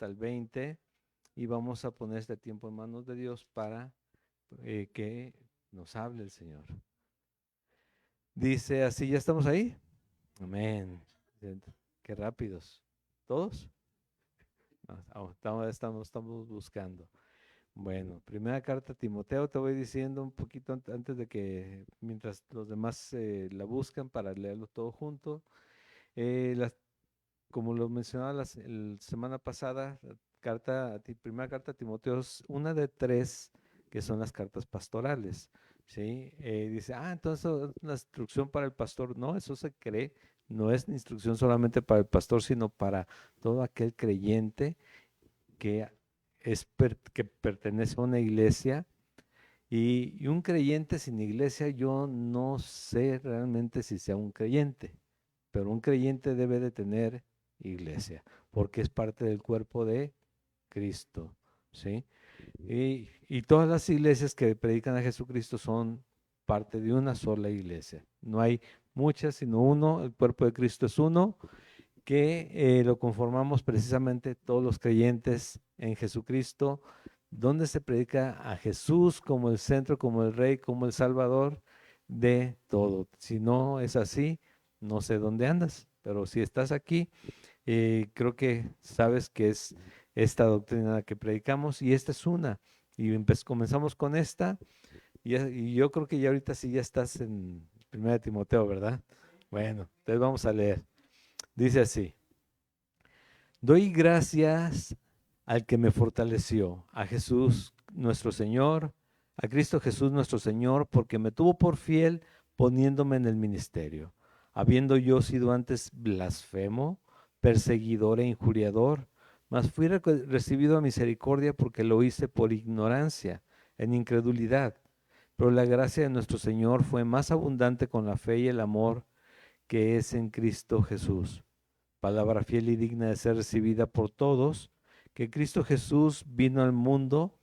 hasta el 20 y vamos a poner este tiempo en manos de Dios para que nos hable el Señor. Dice así, ¿ya estamos ahí? Amén. Qué rápidos. ¿Todos? Estamos buscando. Bueno, primera carta a Timoteo, te voy diciendo un poquito antes de que, mientras los demás la buscan para leerlo todo junto. Como lo mencionaba la semana pasada, primera carta a Timoteo es una de tres que son las cartas pastorales. ¿Sí? Dice, entonces es una instrucción para el pastor. No, eso se cree, no es instrucción solamente para el pastor, sino para todo aquel creyente que, que pertenece a una iglesia. Y un creyente sin iglesia, yo no sé realmente si sea un creyente, pero un creyente debe de tener iglesia, porque es parte del cuerpo de Cristo, ¿sí? Y todas las iglesias que predican a Jesucristo son parte de una sola iglesia. No hay muchas, sino uno. El cuerpo de Cristo es uno, que lo conformamos precisamente todos los creyentes en Jesucristo, donde se predica a Jesús como el centro, como el Rey, como el Salvador de todo. Si no es así, no sé dónde andas, pero si estás aquí, creo que sabes que es esta doctrina que predicamos y esta es una. Y comenzamos con esta y yo creo que ya ahorita sí ya estás en 1 Timoteo, ¿verdad? Bueno, entonces vamos a leer. Dice así. Doy gracias al que me fortaleció, a Jesús nuestro Señor, a Cristo Jesús nuestro Señor, porque me tuvo por fiel poniéndome en el ministerio, habiendo yo sido antes blasfemo, perseguidor e injuriador, mas fui recibido a misericordia porque lo hice por ignorancia, en incredulidad. Pero la gracia de nuestro Señor fue más abundante con la fe y el amor que es en Cristo Jesús. Palabra fiel y digna de ser recibida por todos, que Cristo Jesús vino al mundo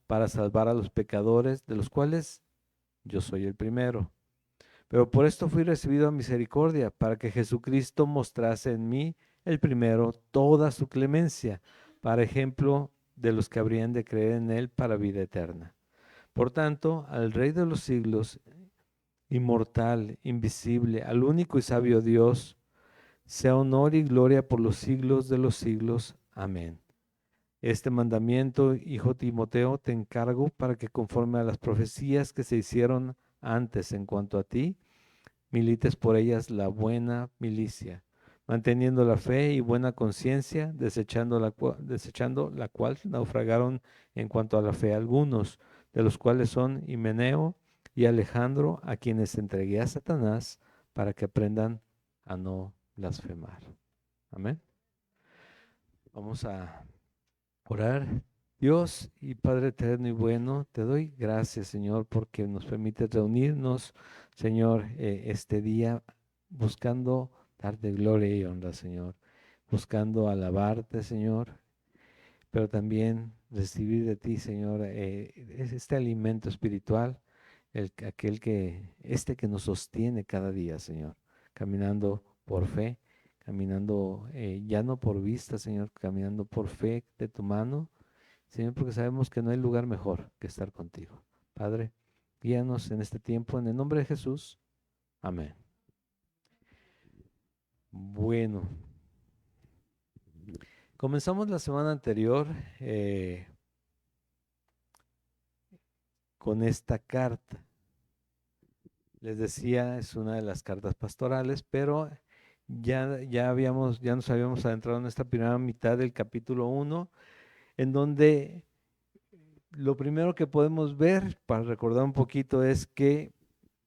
para salvar a los pecadores, de los cuales yo soy el primero. Pero por esto fui recibido a misericordia, para que Jesucristo mostrase en mí, el primero, toda su clemencia, para ejemplo de los que habrían de creer en él para vida eterna. Por tanto, al Rey de los siglos, inmortal, invisible, al único y sabio Dios, sea honor y gloria por los siglos de los siglos. Amén. Este mandamiento, hijo Timoteo, te encargo para que conforme a las profecías que se hicieron antes en cuanto a ti, milites por ellas la buena milicia, manteniendo la fe y buena conciencia, desechando la cual naufragaron en cuanto a la fe algunos, de los cuales son Himeneo y Alejandro, a quienes entregué a Satanás para que aprendan a no blasfemar. Amén. Vamos a orar. Dios y Padre eterno y bueno, te doy gracias, Señor, porque nos permite reunirnos, Señor, este día buscando darte gloria y honra, Señor, buscando alabarte, Señor, pero también recibir de ti, Señor, este alimento espiritual, que nos sostiene cada día, Señor, caminando por fe, caminando ya no por vista, Señor, caminando por fe de tu mano, Señor, porque sabemos que no hay lugar mejor que estar contigo. Padre, guíanos en este tiempo en el nombre de Jesús. Amén. Bueno, comenzamos la semana anterior con esta carta. Les decía, es una de las cartas pastorales, pero ya nos habíamos adentrado en esta primera mitad del capítulo 1, en donde lo primero que podemos ver, para recordar un poquito, es que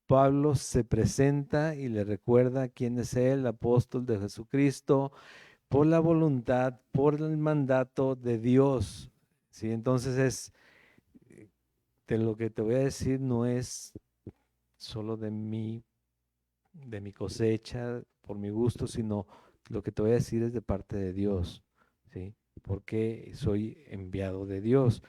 Pablo se presenta y le recuerda quién es él, apóstol de Jesucristo, por la voluntad, por el mandato de Dios. ¿Sí? Entonces de lo que te voy a decir no es solo de mi cosecha, por mi gusto, sino lo que te voy a decir es de parte de Dios, ¿sí? Porque soy enviado de Dios.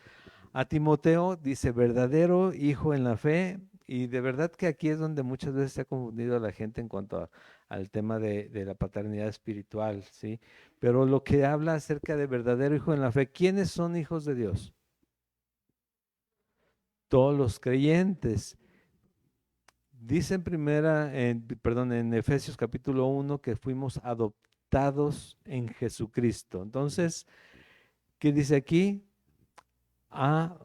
A Timoteo dice, verdadero hijo en la fe, Y de verdad que aquí es donde muchas veces se ha confundido a la gente en cuanto al tema de la paternidad espiritual, ¿sí? Pero lo que habla acerca de verdadero hijo en la fe, ¿quiénes son hijos de Dios? Todos los creyentes. Dice en Efesios capítulo 1 que fuimos adoptados en Jesucristo. Entonces, ¿qué dice aquí? A,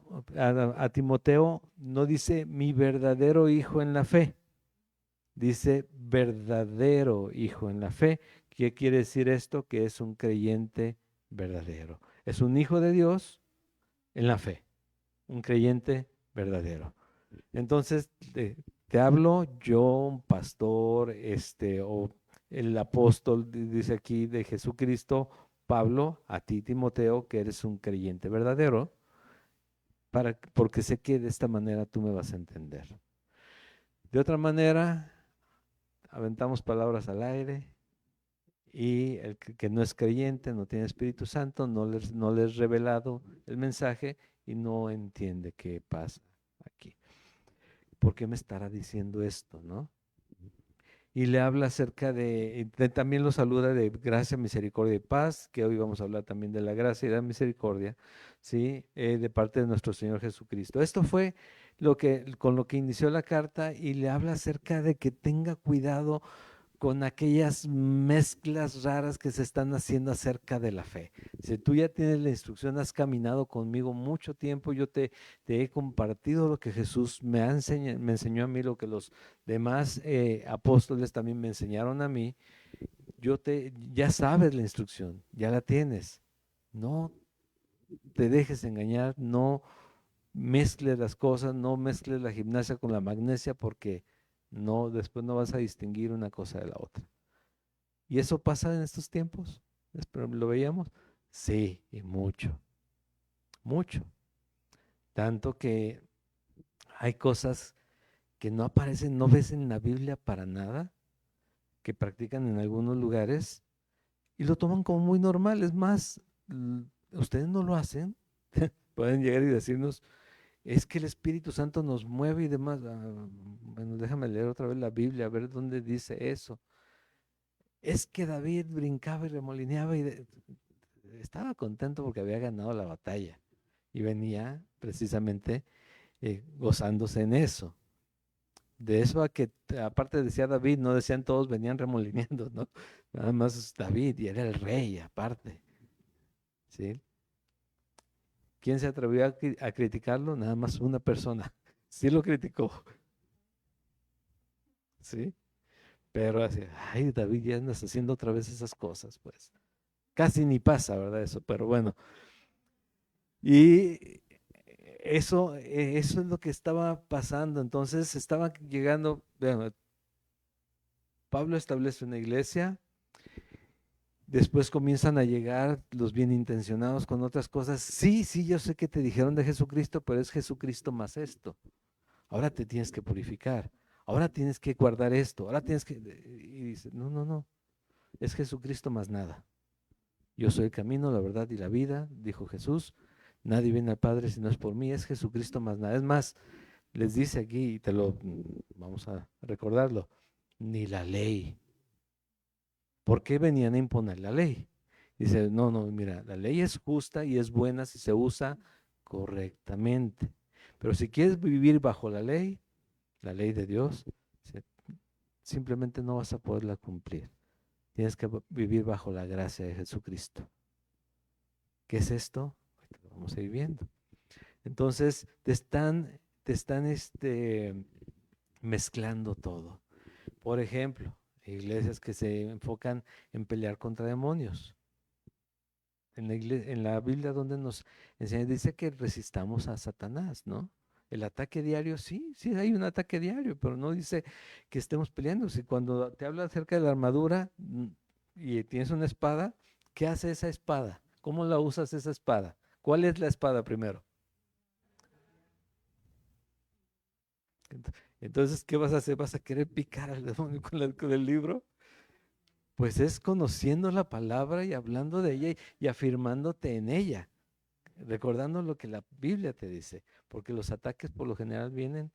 a Timoteo no dice mi verdadero hijo en la fe, dice verdadero hijo en la fe. ¿Qué quiere decir esto? Que es un creyente verdadero. Es un hijo de Dios en la fe, un creyente verdadero. Entonces, te hablo yo, un pastor, o el apóstol, dice aquí, de Jesucristo, Pablo, a ti, Timoteo, que eres un creyente verdadero, porque sé que de esta manera tú me vas a entender. De otra manera, aventamos palabras al aire y el que no es creyente, no tiene Espíritu Santo, no les revelado el mensaje y no entiende qué pasa aquí. ¿Por qué me estará diciendo esto, no? Y le habla acerca también lo saluda de gracia, misericordia y paz, que hoy vamos a hablar también de la gracia y la misericordia, ¿sí? De parte de nuestro Señor Jesucristo. Esto fue con lo que inició la carta y le habla acerca de que tenga cuidado con aquellas mezclas raras que se están haciendo acerca de la fe. Si tú ya tienes la instrucción, has caminado conmigo mucho tiempo, yo te he compartido lo que Jesús me enseñó a mí, lo que los demás apóstoles también me enseñaron a mí. Ya sabes la instrucción, ya la tienes. No te dejes engañar, no mezcles las cosas, no mezcles la gimnasia con la magnesia, porque después no vas a distinguir una cosa de la otra. ¿Y eso pasa en estos tiempos? ¿Lo veíamos? Sí, y mucho, mucho. Tanto que hay cosas que no aparecen, no ves en la Biblia para nada, que practican en algunos lugares y lo toman como muy normal. Es más, ustedes no lo hacen. Pueden llegar y decirnos, es que el Espíritu Santo nos mueve y demás. Bueno, déjame leer otra vez la Biblia, a ver dónde dice eso. Es que David brincaba y remolineaba y estaba contento porque había ganado la batalla y venía precisamente gozándose en eso. De eso a que, aparte decía David, no decían todos, venían remolineando, ¿no? Nada más David y era el rey aparte, ¿sí? ¿Quién se atrevió a criticarlo? Nada más una persona. Sí lo criticó, ¿sí? Pero así, ay, David, ya andas haciendo otra vez esas cosas, pues. Casi ni pasa, ¿verdad? Eso, pero bueno. Y eso es lo que estaba pasando. Entonces estaba llegando, bueno, Pablo establece una iglesia, después comienzan a llegar los bien intencionados con otras cosas. Sí, sí, yo sé que te dijeron de Jesucristo, pero es Jesucristo más esto. Ahora te tienes que purificar, ahora tienes que guardar esto, ahora tienes que... Y dice, no, no, no, es Jesucristo más nada. Yo soy el camino, la verdad y la vida, dijo Jesús. Nadie viene al Padre si no es por mí, es Jesucristo más nada. Es más, les dice aquí, y vamos a recordarlo, ni la ley. ¿Por qué venían a imponer la ley? Dice, no, no, mira, la ley es justa y es buena si se usa correctamente. Pero si quieres vivir bajo la ley de Dios, simplemente no vas a poderla cumplir. Tienes que vivir bajo la gracia de Jesucristo. ¿Qué es esto? Lo vamos a ir viendo. Entonces, te están mezclando todo. Por ejemplo, iglesias que se enfocan en pelear contra demonios. En la Biblia donde nos enseña, dice que resistamos a Satanás, ¿no? El ataque diario, sí, sí hay un ataque diario, pero no dice que estemos peleando. Si cuando te habla acerca de la armadura y tienes una espada, ¿qué hace esa espada? ¿Cómo la usas esa espada? ¿Cuál es la espada primero? Entonces, ¿qué vas a hacer? ¿Vas a querer picar al demonio con el libro? Pues es conociendo la palabra y hablando de ella y afirmándote en ella, recordando lo que la Biblia te dice, porque los ataques por lo general vienen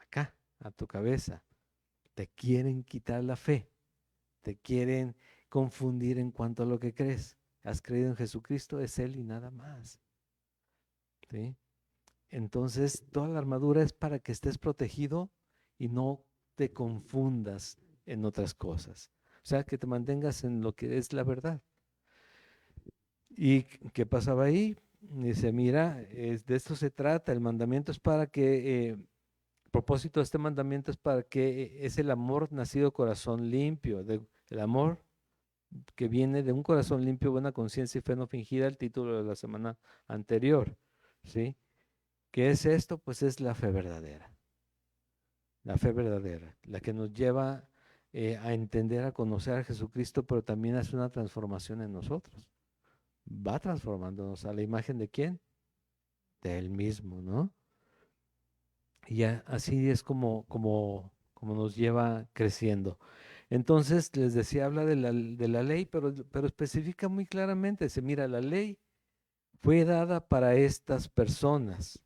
acá, a tu cabeza. Te quieren quitar la fe, te quieren confundir en cuanto a lo que crees. Has creído en Jesucristo, es Él y nada más. ¿Sí? Entonces, toda la armadura es para que estés protegido y no te confundas en otras cosas. O sea, que te mantengas en lo que es la verdad. ¿Y qué pasaba ahí? Dice, mira, de esto se trata, el mandamiento es para que, el propósito de este mandamiento es para que es el amor nacido corazón limpio, el amor que viene de un corazón limpio, buena conciencia y fe no fingida, el título de la semana anterior, ¿sí? ¿Qué es esto? Pues es la fe verdadera, la que nos lleva a entender, a conocer a Jesucristo, pero también hace una transformación en nosotros. Va transformándonos a la imagen de quién, de Él mismo, ¿no? Y así es como nos lleva creciendo. Entonces, les decía, habla de la ley, pero especifica muy claramente, dice, mira, la ley fue dada para estas personas,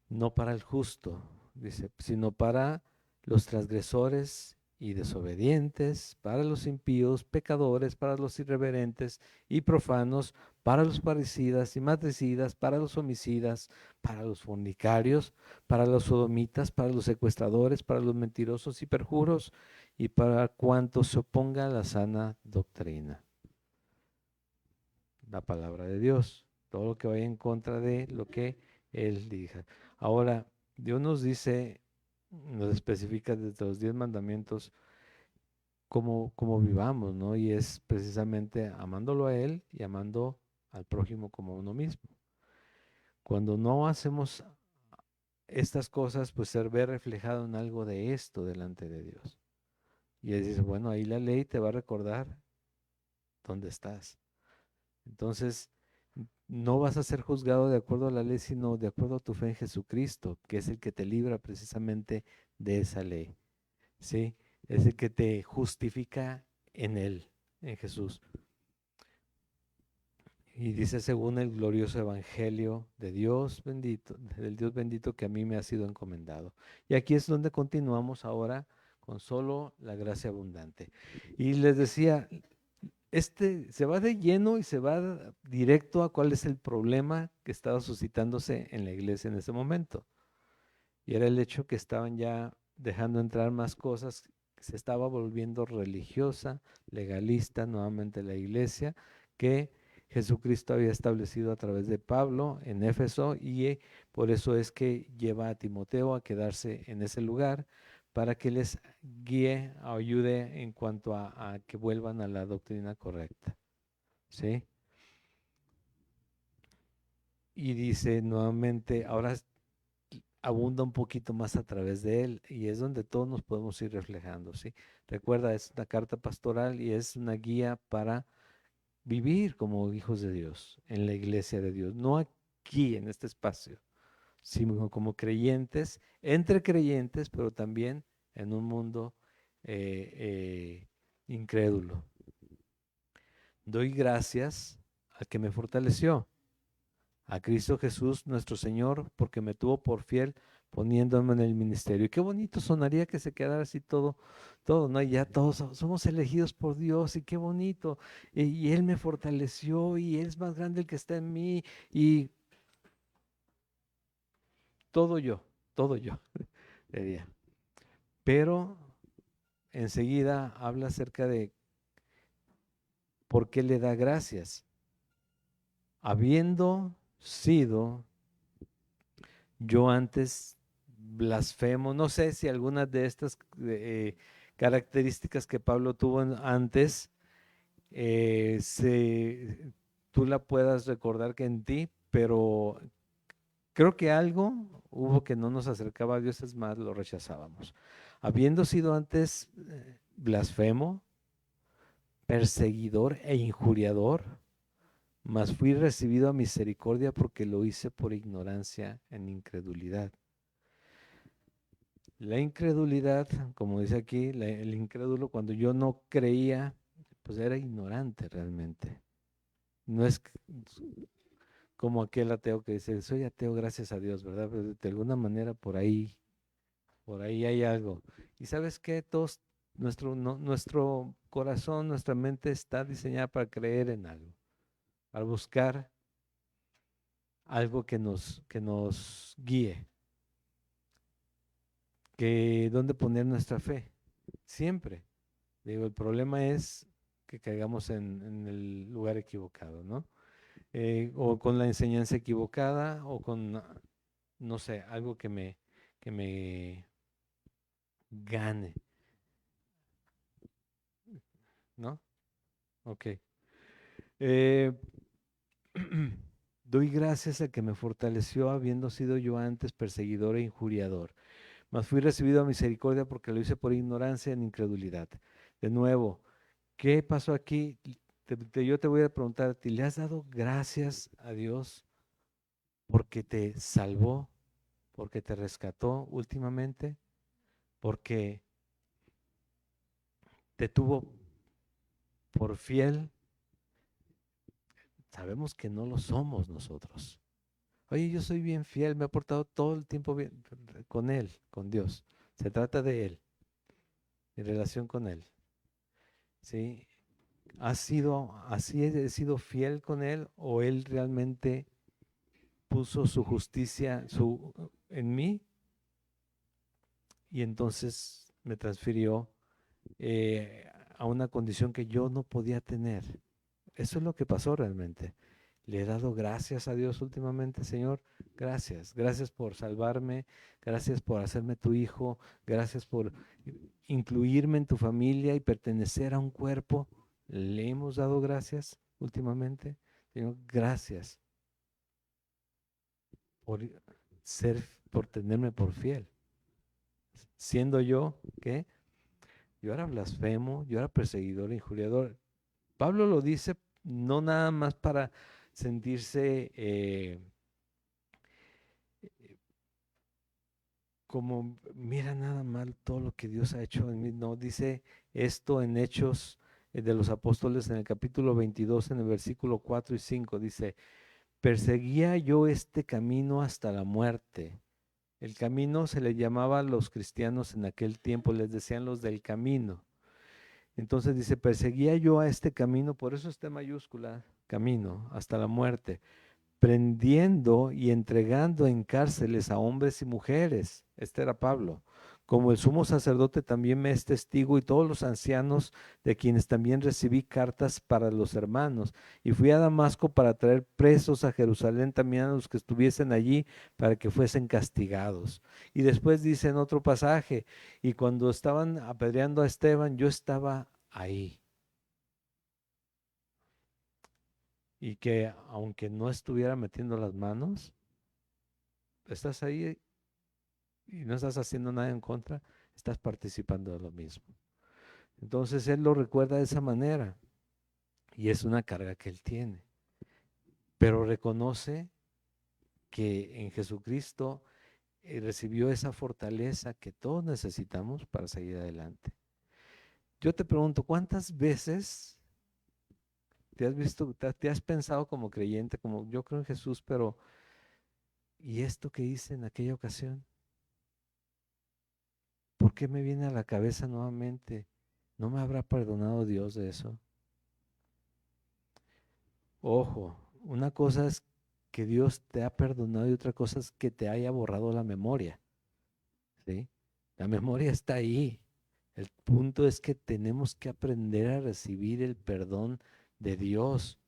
no para el justo, dice, sino para los transgresores y desobedientes, para los impíos, pecadores, para los irreverentes y profanos, para los parricidas y matricidas, para los homicidas, para los fornicarios, para los sodomitas, para los secuestradores, para los mentirosos y perjuros, y para cuantos se oponga a la sana doctrina. La palabra de Dios, todo lo que vaya en contra de lo que Él diga. Ahora, Dios nos dice, nos especifica desde los 10 mandamientos cómo vivamos, ¿no? Y es precisamente amándolo a Él y amando al prójimo como a uno mismo. Cuando no hacemos estas cosas, pues se ve reflejado en algo de esto delante de Dios. Y Él dice, bueno, ahí la ley te va a recordar dónde estás. Entonces, no vas a ser juzgado de acuerdo a la ley, sino de acuerdo a tu fe en Jesucristo, que es el que te libra precisamente de esa ley. ¿Sí? Es el que te justifica en Él, en Jesús. Y dice, según el glorioso evangelio de Dios bendito, del Dios bendito que a mí me ha sido encomendado. Y aquí es donde continuamos ahora con solo la gracia abundante. Y les decía, se va de lleno y se va directo a cuál es el problema que estaba suscitándose en la iglesia en ese momento. Y era el hecho que estaban ya dejando entrar más cosas, que se estaba volviendo religiosa, legalista nuevamente la iglesia, que Jesucristo había establecido a través de Pablo en Éfeso, y por eso es que lleva a Timoteo a quedarse en ese lugar para que les guíe, ayude en cuanto a que vuelvan a la doctrina correcta. ¿Sí? Y dice nuevamente, ahora abunda un poquito más a través de él, y es donde todos nos podemos ir reflejando, ¿sí? Recuerda, es una carta pastoral y es una guía para vivir como hijos de Dios en la iglesia de Dios, no aquí en este espacio, sino como creyentes, entre creyentes, pero también en un mundo incrédulo. Doy gracias al que me fortaleció, a Cristo Jesús nuestro Señor, porque me tuvo por fiel poniéndome en el ministerio. Y qué bonito sonaría que se quedara así todo, ¿no? Y ya todos somos elegidos por Dios, y qué bonito. Y Él me fortaleció, y Él es más grande el que está en mí, y todo todo yo, diría. Pero enseguida habla acerca de por qué le da gracias. Habiendo sido yo antes blasfemo, no sé si algunas de estas características que Pablo tuvo antes, tú la puedas recordar que en ti, pero creo que algo hubo que no nos acercaba a Dios, es más, lo rechazábamos. Habiendo sido antes blasfemo, perseguidor e injuriador, mas fui recibido a misericordia porque lo hice por ignorancia en incredulidad. La incredulidad, como dice aquí, el incrédulo, cuando yo no creía, pues era ignorante realmente. No es como aquel ateo que dice, soy ateo gracias a Dios, ¿verdad? Pero de alguna manera por ahí hay algo. Y sabes qué, todos, nuestro corazón, nuestra mente está diseñada para creer en algo, para buscar algo que nos guíe, que dónde poner nuestra fe, siempre. Digo, el problema es que caigamos en el lugar equivocado, ¿no? O con la enseñanza equivocada, o con, no sé, algo que me gane, ¿no? Ok. Eh, Doy gracias a que me fortaleció habiendo sido yo antes perseguidor e injuriador, mas fui recibido a misericordia porque lo hice por ignorancia en incredulidad. De nuevo, ¿qué pasó aquí? Yo te voy a preguntar a ti, ¿le has dado gracias a Dios porque te salvó, porque te rescató últimamente, porque te tuvo por fiel? Sabemos que no lo somos nosotros. Oye, yo soy bien fiel, me he portado todo el tiempo bien con Él, con Dios. Se trata de Él, mi relación con Él. ¿Sí? ¿He sido fiel con Él o Él realmente puso su justicia en mí y entonces me transfirió a una condición que yo no podía tener? Eso es lo que pasó realmente. Le he dado gracias a Dios últimamente, Señor. Gracias. Gracias por salvarme. Gracias por hacerme tu hijo. Gracias por incluirme en tu familia y pertenecer a un cuerpo. Le hemos dado gracias últimamente. Señor, gracias por por tenerme por fiel. Siendo yo, ¿qué? Yo era blasfemo, yo era perseguidor, injuriador. Pablo lo dice no nada más para sentirse como, mira nada mal todo lo que Dios ha hecho en mí. No, dice esto en Hechos de los Apóstoles en el capítulo 22, en el versículo 4 y 5. Dice, perseguía yo este camino hasta la muerte. El camino se le llamaba a los cristianos en aquel tiempo, les decían los del camino. Entonces dice, perseguía yo a este camino, por eso está en mayúscula, camino, hasta la muerte, prendiendo y entregando en cárceles a hombres y mujeres. Este era Pablo. Como el sumo sacerdote también me es testigo y todos los ancianos de quienes también recibí cartas para los hermanos. Y fui a Damasco para traer presos a Jerusalén también a los que estuviesen allí para que fuesen castigados. Y después dice en otro pasaje, y cuando estaban apedreando a Esteban, yo estaba ahí. Y que aunque no estuviera metiendo las manos, estás ahí y no estás haciendo nada en contra, estás participando de lo mismo. Entonces él lo recuerda de esa manera y es una carga que él tiene, pero reconoce que en Jesucristo recibió esa fortaleza que todos necesitamos para seguir adelante. Yo te pregunto, ¿cuántas veces te has visto, te has pensado como creyente, como yo creo en Jesús, pero ¿y esto que hice en aquella ocasión? ¿Por qué me viene a la cabeza nuevamente? ¿No me habrá perdonado Dios de eso? Ojo, una cosa es que Dios te ha perdonado y otra cosa es que te haya borrado la memoria, ¿sí? La memoria está ahí. El punto es que tenemos que aprender a recibir el perdón de Dios,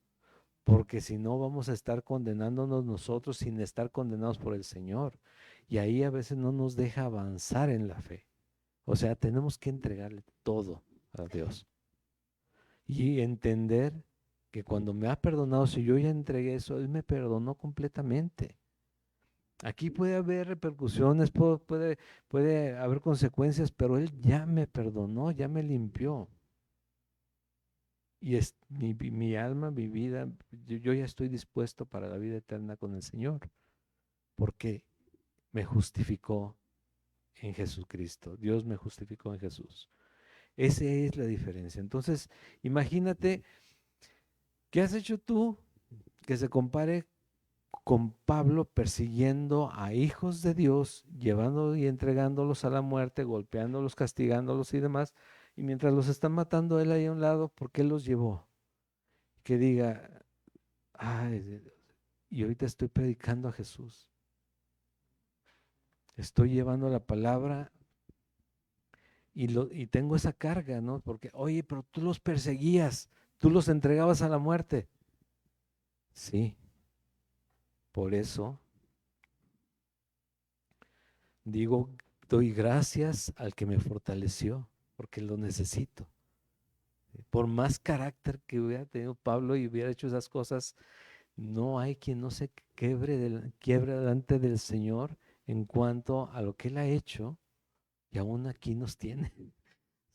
porque si no vamos a estar condenándonos nosotros sin estar condenados por el Señor. Y ahí a veces no nos deja avanzar en la fe. O sea, tenemos que entregarle todo a Dios y entender que cuando me ha perdonado, si yo ya entregué eso, Él me perdonó completamente. Aquí puede haber repercusiones, puede haber consecuencias, pero Él ya me perdonó, ya me limpió. Y es mi alma, mi vida, yo ya estoy dispuesto para la vida eterna con el Señor, porque me justificó en Jesucristo. Dios me justificó en Jesús. Esa es la diferencia. Entonces, imagínate, ¿qué has hecho tú que se compare con Pablo persiguiendo a hijos de Dios, llevando y entregándolos a la muerte, golpeándolos, castigándolos y demás. Y mientras los están matando, él ahí a un lado, ¿por qué los llevó? Que diga, ay, y ahorita estoy predicando a Jesús. Estoy llevando la palabra y tengo esa carga, ¿no? Porque, oye, pero tú los perseguías, tú los entregabas a la muerte. Sí, por eso digo, doy gracias al que me fortaleció, porque lo necesito. Por más carácter que hubiera tenido Pablo y hubiera hecho esas cosas, no hay quien no se quiebre delante del Señor en cuanto a lo que Él ha hecho y aún aquí nos tiene,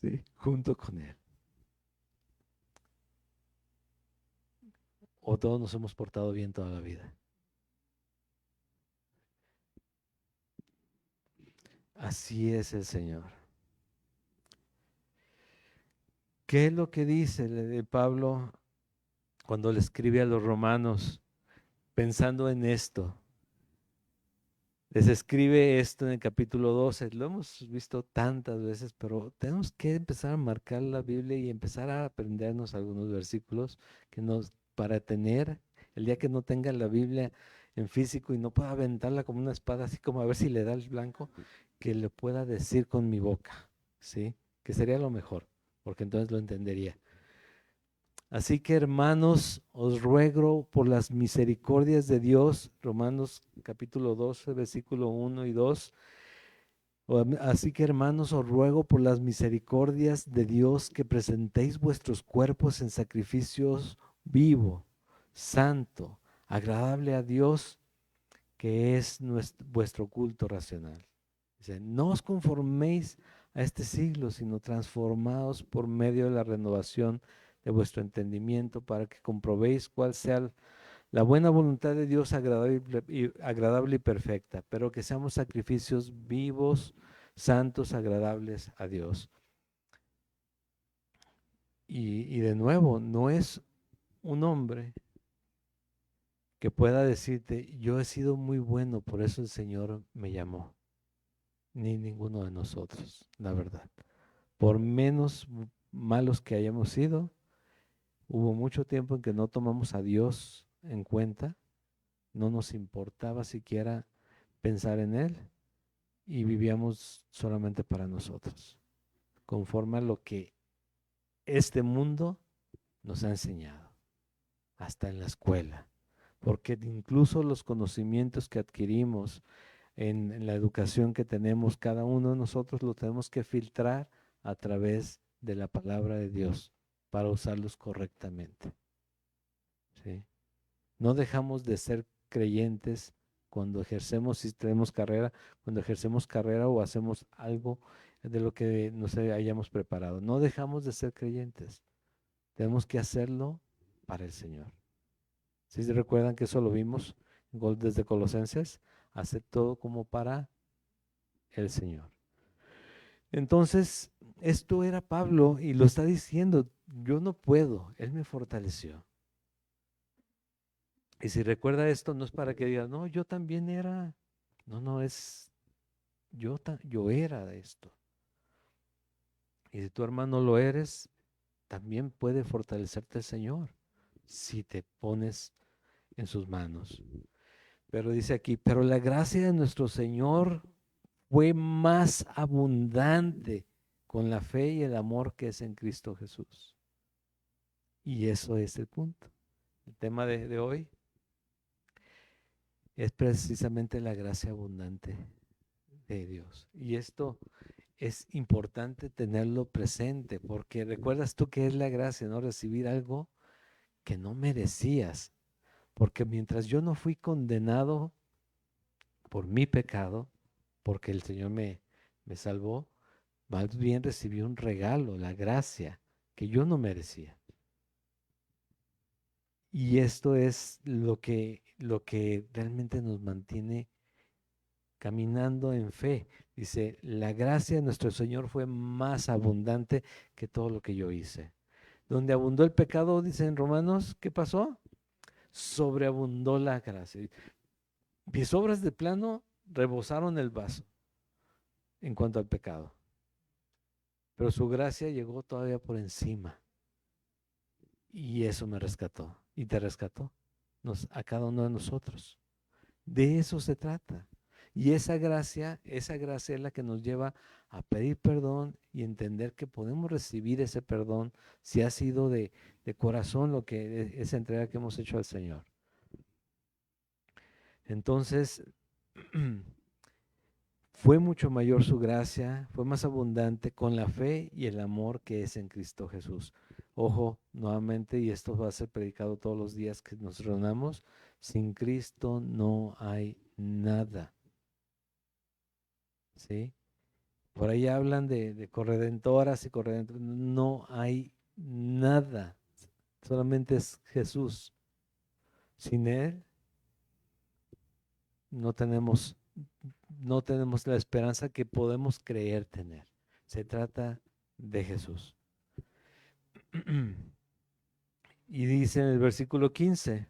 ¿sí? Junto con Él. O todos nos hemos portado bien toda la vida. Así es el Señor. ¿Qué es lo que dice de Pablo cuando le escribe a los romanos pensando en esto? Les escribe esto en el capítulo 12, lo hemos visto tantas veces, pero tenemos que empezar a marcar la Biblia y empezar a aprendernos algunos versículos que para tener, el día que no tenga la Biblia en físico y no pueda aventarla como una espada, así como a ver si le da el blanco, que le pueda decir con mi boca, ¿sí? Que sería lo mejor, porque entonces lo entendería. Así que hermanos, os ruego por las misericordias de Dios, Romanos capítulo 12, versículo 1 y 2. Así que hermanos, os ruego por las misericordias de Dios que presentéis vuestros cuerpos en sacrificios vivo, santo, agradable a Dios, que es vuestro culto racional. Dice, no os conforméis a este siglo, sino transformaos por medio de la renovación de vuestro entendimiento para que comprobéis cuál sea la buena voluntad de Dios agradable y perfecta, pero que seamos sacrificios vivos, santos, agradables a Dios. Y de nuevo, no es un hombre que pueda decirte, yo he sido muy bueno, por eso el Señor me llamó, ni ninguno de nosotros, la verdad. Por menos malos que hayamos sido, hubo mucho tiempo en que no tomamos a Dios en cuenta, no nos importaba siquiera pensar en Él y vivíamos solamente para nosotros, conforme a lo que este mundo nos ha enseñado, hasta en la escuela, porque incluso los conocimientos que adquirimos en la educación que tenemos, cada uno de nosotros lo tenemos que filtrar a través de la palabra de Dios para usarlos correctamente. ¿Sí? No dejamos de ser creyentes cuando ejercemos, si tenemos carrera, cuando ejercemos carrera o hacemos algo de lo que nos hayamos preparado. No dejamos de ser creyentes. Tenemos que hacerlo para el Señor. Si se recuerdan que eso lo vimos desde Colosenses, hacer todo como para el Señor. Entonces, esto era Pablo y lo está diciendo, yo no puedo, Él me fortaleció. Y si recuerda esto, no es para que diga, no, yo también era, no, es, yo era de esto. Y si tu hermano lo eres, también puede fortalecerte el Señor si te pones en sus manos. Pero dice aquí, pero la gracia de nuestro Señor fue más abundante con la fe y el amor que es en Cristo Jesús. Y eso es el punto. El tema de hoy es precisamente la gracia abundante de Dios. Y esto es importante tenerlo presente, porque recuerdas tú que es la gracia, ¿no? Recibir algo que no merecías. Porque mientras yo no fui condenado por mi pecado, porque el Señor me salvó, más bien recibí un regalo, la gracia, que yo no merecía. Y esto es lo que realmente nos mantiene caminando en fe. Dice, la gracia de nuestro Señor fue más abundante que todo lo que yo hice. Donde abundó el pecado, dice en Romanos, ¿qué pasó? Sobreabundó la gracia. Mis obras de plano rebosaron el vaso en cuanto al pecado, pero su gracia llegó todavía por encima y eso me rescató y te rescató a cada uno de nosotros. De eso se trata. Y esa gracia es la que nos lleva a pedir perdón y entender que podemos recibir ese perdón si ha sido de corazón lo que esa entrega que hemos hecho al Señor. Entonces, fue mucho mayor su gracia, fue más abundante con la fe y el amor que es en Cristo Jesús. Ojo, nuevamente, y esto va a ser predicado todos los días que nos reunamos, sin Cristo no hay nada. ¿Sí? Por ahí hablan de corredentoras y corredentores. No hay nada. Solamente es Jesús. Sin Él no tenemos, no tenemos la esperanza que podemos creer tener. Se trata de Jesús. Y dice en el versículo 15.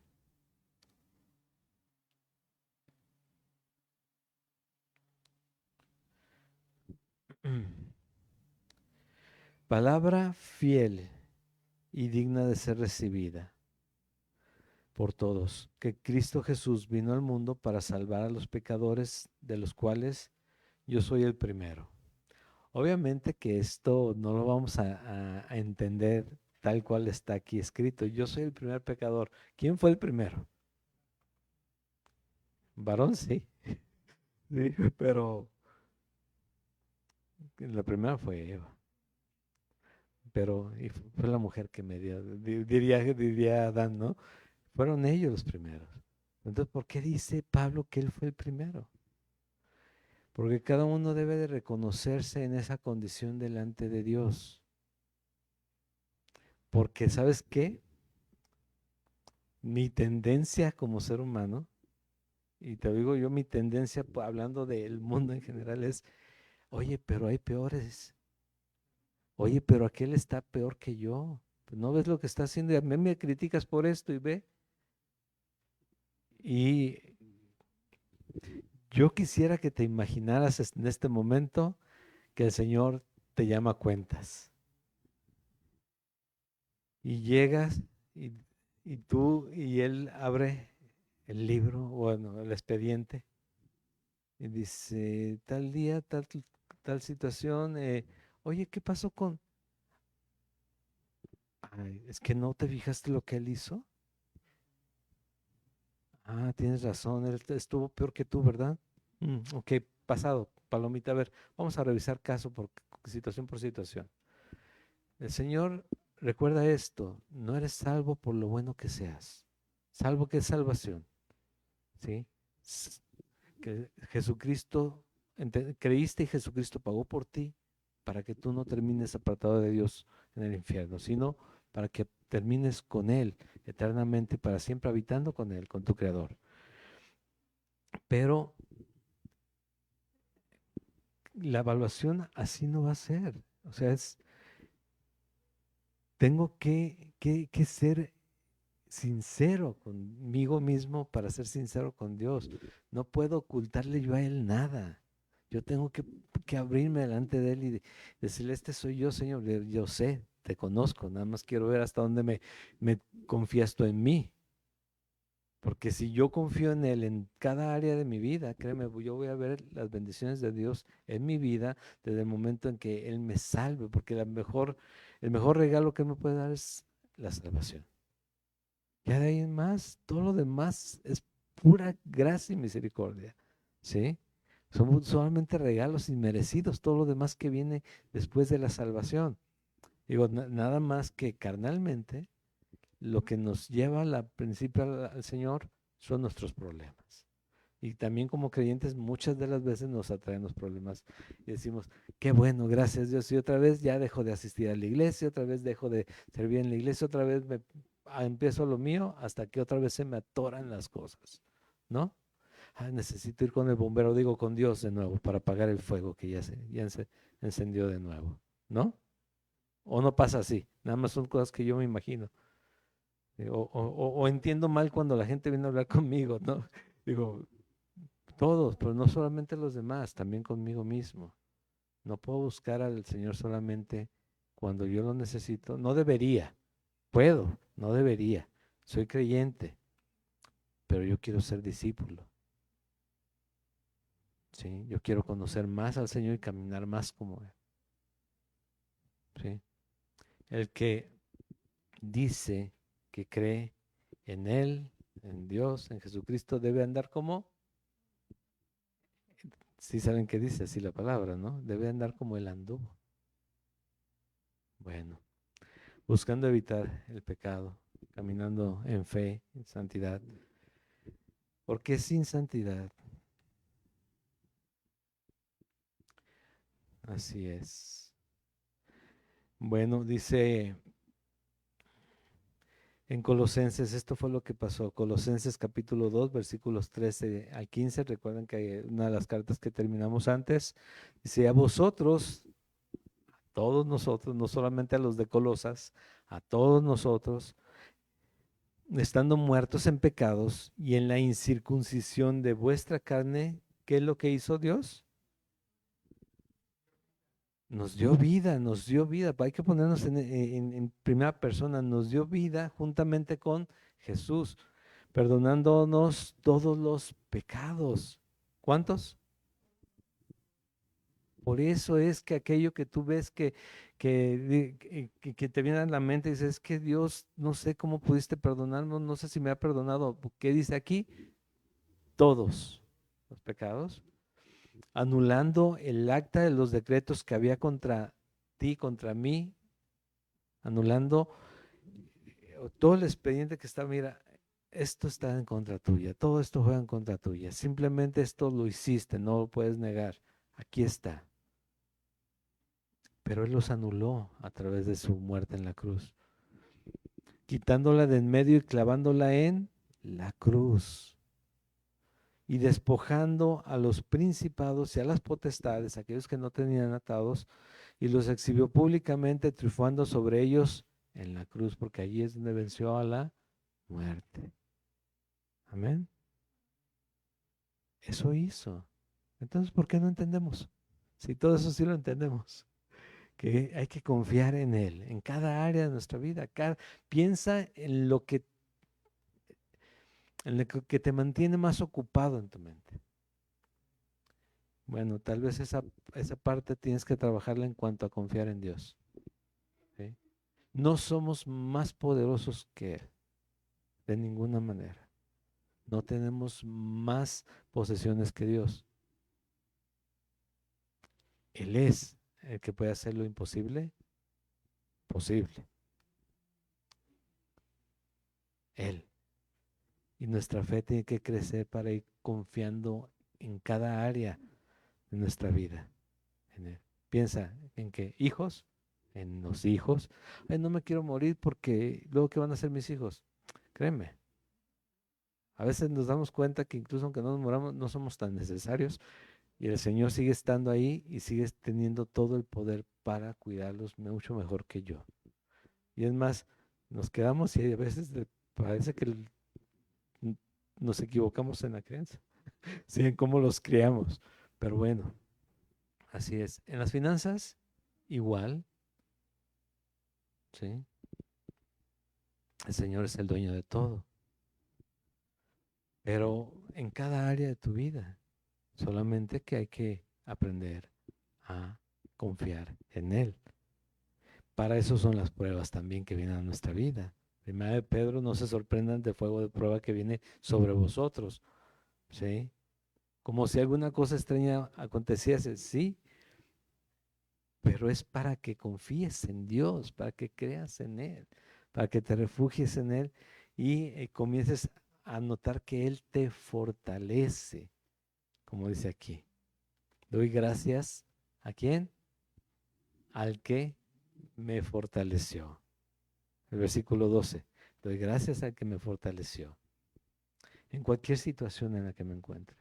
Palabra fiel y digna de ser recibida por todos, que Cristo Jesús vino al mundo para salvar a los pecadores, de los cuales yo soy el primero. Obviamente que esto no lo vamos a entender tal cual está aquí escrito. Yo soy el primer pecador. ¿Quién fue el primero? Varón, sí. Sí, pero la primera fue Eva. Pero fue la mujer que me dio, diría Adán, ¿no? Fueron ellos los primeros. Entonces, ¿por qué dice Pablo que él fue el primero? Porque cada uno debe de reconocerse en esa condición delante de Dios. Porque, ¿sabes qué? Mi tendencia como ser humano, y te digo yo, mi tendencia, hablando del mundo en general, es, oye, pero hay peores. Oye, pero aquel está peor que yo. Pues no ves lo que está haciendo y a mí me criticas por esto y ve. Y yo quisiera que te imaginaras en este momento que el Señor te llama a cuentas. Y llegas y, y tú y Él abre el libro, bueno, el expediente, y dice, tal día, tal situación, oye, ¿qué pasó con? Ay, es que no te fijaste lo que Él hizo. Ah, tienes razón, Él estuvo peor que tú, ¿verdad? Ok, pasado, palomita, a ver, vamos a revisar caso por situación por situación. El Señor recuerda esto, no eres salvo por lo bueno que seas, salvo que es salvación, ¿sí? Que Jesucristo, creíste y Jesucristo pagó por ti para que tú no termines apartado de Dios en el infierno, sino para que termines con Él eternamente, para siempre habitando con Él, con tu Creador. Pero la evaluación así no va a ser. O sea, tengo que ser sincero conmigo mismo para ser sincero con Dios. No puedo ocultarle yo a Él nada. Yo tengo que abrirme delante de Él y decirle, este soy yo, Señor. Yo sé, te conozco, nada más quiero ver hasta dónde me confías tú en mí. Porque si yo confío en Él en cada área de mi vida, créeme, yo voy a ver las bendiciones de Dios en mi vida desde el momento en que Él me salve, porque el mejor regalo que Él me puede dar es la salvación. Ya de ahí en más, todo lo demás es pura gracia y misericordia, ¿sí? Somos solamente regalos inmerecidos, todo lo demás que viene después de la salvación. Digo, nada más que carnalmente, lo que nos lleva al principio al Señor son nuestros problemas. Y también como creyentes muchas de las veces nos atraen los problemas y decimos, qué bueno, gracias Dios. Y otra vez ya dejo de asistir a la iglesia, otra vez dejo de servir en la iglesia, otra vez empiezo lo mío hasta que otra vez se me atoran las cosas, ¿no? Necesito ir con el bombero, digo con Dios de nuevo, para apagar el fuego que ya se encendió de nuevo, ¿no? O no pasa así, nada más son cosas que yo me imagino. O entiendo mal cuando la gente viene a hablar conmigo, ¿no? Digo, Todos, pero no solamente los demás, también conmigo mismo. No puedo buscar al Señor solamente cuando yo lo necesito. No debería, puedo, no debería. Soy creyente, pero yo quiero ser discípulo. ¿Sí? Yo quiero conocer más al Señor y caminar más como Él. ¿Sí? El que dice que cree en Él, en Dios, en Jesucristo, debe andar como, sí saben qué dice así la palabra, ¿no? Debe andar como Él anduvo. Bueno, buscando evitar el pecado, caminando en fe, en santidad. Porque sin santidad, así es. Bueno, dice en Colosenses, esto fue lo que pasó. Colosenses capítulo 2, versículos 13 al 15. Recuerden que una de las cartas que terminamos antes dice: a vosotros, todos nosotros, no solamente a los de Colosas, a todos nosotros, estando muertos en pecados y en la incircuncisión de vuestra carne, ¿qué es lo que hizo Dios? Nos dio vida, nos dio vida. Hay que ponernos en primera persona. Nos dio vida juntamente con Jesús, perdonándonos todos los pecados. ¿Cuántos? Por eso es que aquello que tú ves que te viene a la mente, dices: es que Dios, no sé cómo pudiste perdonarnos, no sé si me ha perdonado. ¿Qué dice aquí? Todos los pecados, anulando el acta de los decretos que había contra ti, contra mí, anulando todo el expediente que está. Mira, esto está en contra tuya, todo esto juega en contra tuya, simplemente esto lo hiciste, no lo puedes negar, aquí está. Pero Él los anuló a través de su muerte en la cruz, quitándola de en medio y clavándola en la cruz, y despojando a los principados y a las potestades, aquellos que no tenían atados, y los exhibió públicamente, triunfando sobre ellos en la cruz, porque allí es donde venció a la muerte. Amén. Eso hizo. Entonces, ¿por qué no entendemos? Si todo eso sí lo entendemos, que hay que confiar en Él, en cada área de nuestra vida. Piensa en lo que te mantiene más ocupado en tu mente. Bueno, tal vez esa parte tienes que trabajarla en cuanto a confiar en Dios. ¿Sí? No somos más poderosos que Él, de ninguna manera. No tenemos más posesiones que Dios. Él es el que puede hacer lo imposible posible. Él. Y nuestra fe tiene que crecer para ir confiando en cada área de nuestra vida en Él. Piensa en que hijos, en los hijos. Ay, no me quiero morir porque luego ¿qué van a hacer mis hijos? Créeme. A veces nos damos cuenta que incluso aunque no nos moramos, no somos tan necesarios y el Señor sigue estando ahí y sigue teniendo todo el poder para cuidarlos mucho mejor que yo. Y es más, nos quedamos y a veces parece que nos equivocamos en la creencia, sí, en cómo los criamos. Pero bueno, así es. En las finanzas, igual, ¿sí? El Señor es el dueño de todo. Pero en cada área de tu vida, solamente que hay que aprender a confiar en Él. Para eso son las pruebas también que vienen a nuestra vida. Primera de Pedro: no se sorprendan del fuego de prueba que viene sobre vosotros, ¿sí? Como si alguna cosa extraña aconteciese, sí, pero es para que confíes en Dios, para que creas en Él, para que te refugies en Él y comiences a notar que Él te fortalece, como dice aquí. Doy gracias ¿a quién? Al que me fortaleció. El versículo 12. Doy gracias al que me fortaleció en cualquier situación en la que me encuentre.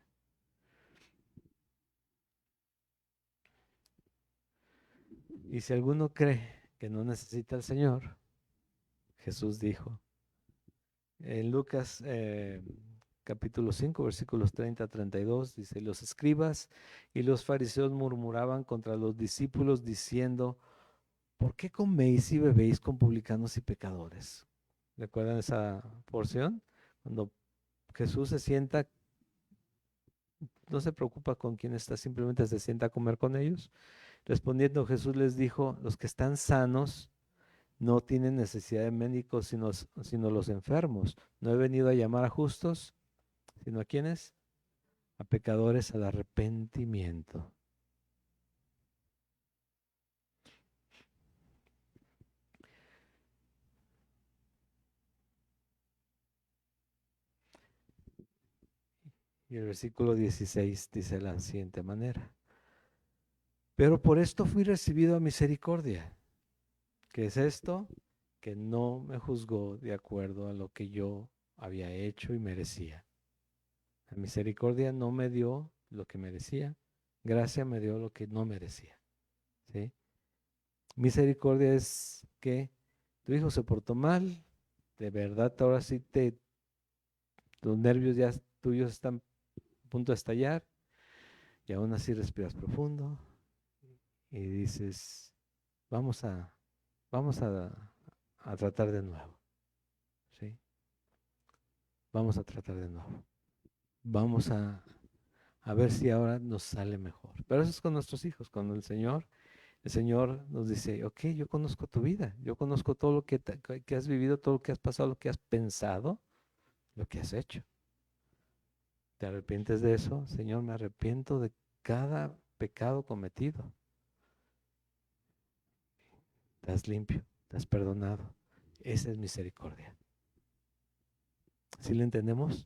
Y si alguno cree que no necesita al Señor, Jesús dijo en Lucas capítulo 5, versículos 30 a 32, dice, los escribas y los fariseos murmuraban contra los discípulos diciendo, ¿por qué coméis y bebéis con publicanos y pecadores? ¿Recuerdan esa porción? Cuando Jesús se sienta, no se preocupa con quién está, simplemente se sienta a comer con ellos. Respondiendo Jesús les dijo, los que están sanos no tienen necesidad de médicos, sino los enfermos. No he venido a llamar a justos, sino a quienes, a pecadores al arrepentimiento. Y el versículo 16 dice de la siguiente manera. Pero por esto fui recibido a misericordia. ¿Qué es esto? Que no me juzgó de acuerdo a lo que yo había hecho y merecía. La misericordia no me dio lo que merecía, gracia me dio lo que no merecía. ¿Sí? Misericordia es que tu hijo se portó mal, de verdad ahora sí tus nervios ya tuyos están a punto de estallar y aún así respiras profundo y dices, vamos a tratar de nuevo. ¿Sí? Vamos a tratar de nuevo. Vamos a ver si ahora nos sale mejor. Pero eso es con nuestros hijos, con el Señor nos dice, ok, yo conozco tu vida, yo conozco todo lo que has vivido, todo lo que has pasado, lo que has pensado, lo que has hecho. ¿Te arrepientes de eso? Señor, me arrepiento de cada pecado cometido. Estás limpio, estás perdonado. Esa es misericordia. ¿Sí le entendemos?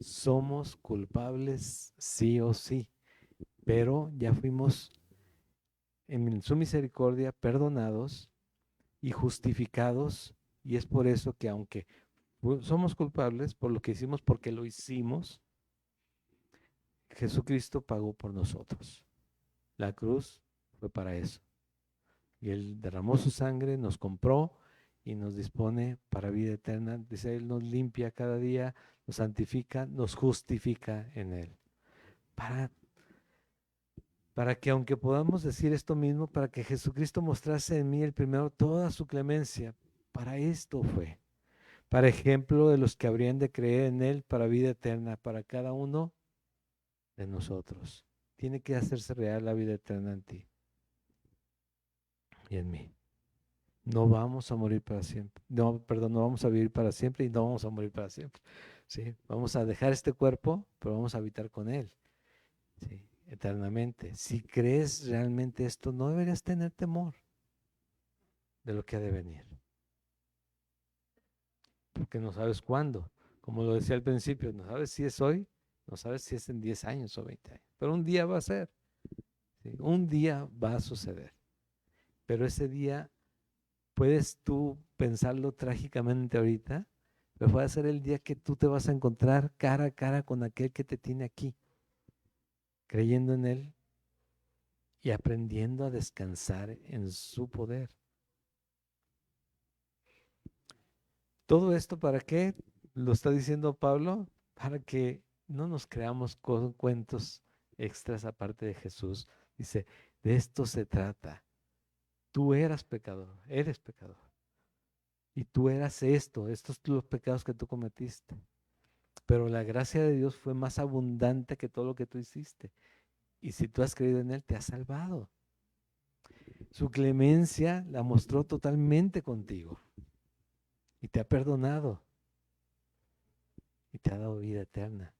Somos culpables sí o sí, pero ya fuimos en su misericordia perdonados y justificados, y es por eso que aunque somos culpables por lo que hicimos, porque lo hicimos, Jesucristo pagó por nosotros. La cruz fue para eso. Y Él derramó su sangre, nos compró y nos dispone para vida eterna. Dice, Él nos limpia cada día, nos santifica, nos justifica en Él. Para que aunque podamos decir esto mismo, para que Jesucristo mostrase en mí el primero toda su clemencia, para esto fue. Para ejemplo de los que habrían de creer en Él para vida eterna, para cada uno de nosotros. Tiene que hacerse real la vida eterna en ti y en mí. No vamos a morir para siempre. No, perdón, no vamos a vivir para siempre y no vamos a morir para siempre. ¿Sí? Vamos a dejar este cuerpo, pero vamos a habitar con Él. ¿Sí? Eternamente. Si crees realmente esto, no deberías tener temor de lo que ha de venir. Porque no sabes cuándo. Como lo decía al principio, no sabes si es hoy, no sabes si es en 10 años o 20 años. Pero un día va a ser. ¿Sí? Un día va a suceder. Pero ese día puedes tú pensarlo trágicamente ahorita, pero puede ser el día que tú te vas a encontrar cara a cara con aquel que te tiene aquí, creyendo en Él y aprendiendo a descansar en su poder. ¿Todo esto para qué? Lo está diciendo Pablo, para que no nos creamos cuentos extras aparte de Jesús. Dice, de esto se trata. Tú eras pecador, eres pecador. Y tú eras estos son los pecados que tú cometiste. Pero la gracia de Dios fue más abundante que todo lo que tú hiciste. Y si tú has creído en Él, te ha salvado. Su clemencia la mostró totalmente contigo. Y te ha perdonado. Y te ha dado vida eterna.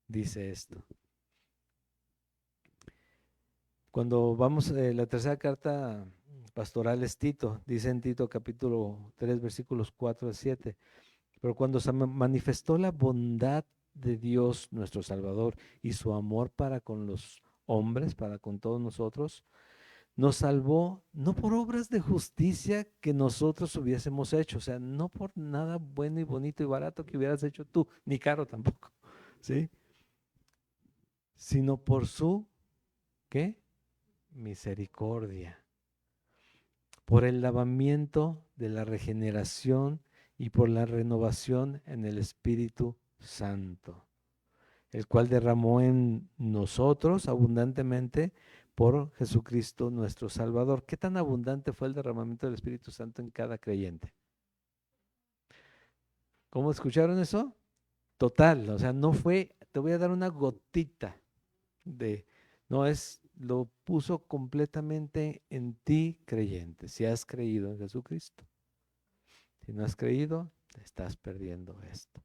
Dice esto. Cuando vamos, la tercera carta pastoral es Tito. Dice en Tito capítulo 3, versículos 4 a 7. Pero cuando se manifestó la bondad de Dios nuestro Salvador y su amor para con los hombres, para con todos nosotros, nos salvó no por obras de justicia que nosotros hubiésemos hecho, o sea, no por nada bueno y bonito y barato que hubieras hecho tú, ni caro tampoco, ¿sí? Sino por su, ¿qué? Misericordia, por el lavamiento de la regeneración y por la renovación en el Espíritu Santo, el cual derramó en nosotros abundantemente por Jesucristo nuestro Salvador. ¿Qué tan abundante fue el derramamiento del Espíritu Santo en cada creyente? ¿Cómo escucharon eso? Total, o sea, no fue, te voy a dar una gotita de, no es, lo puso completamente en ti creyente, si has creído en Jesucristo. Si no has creído, te estás perdiendo esto.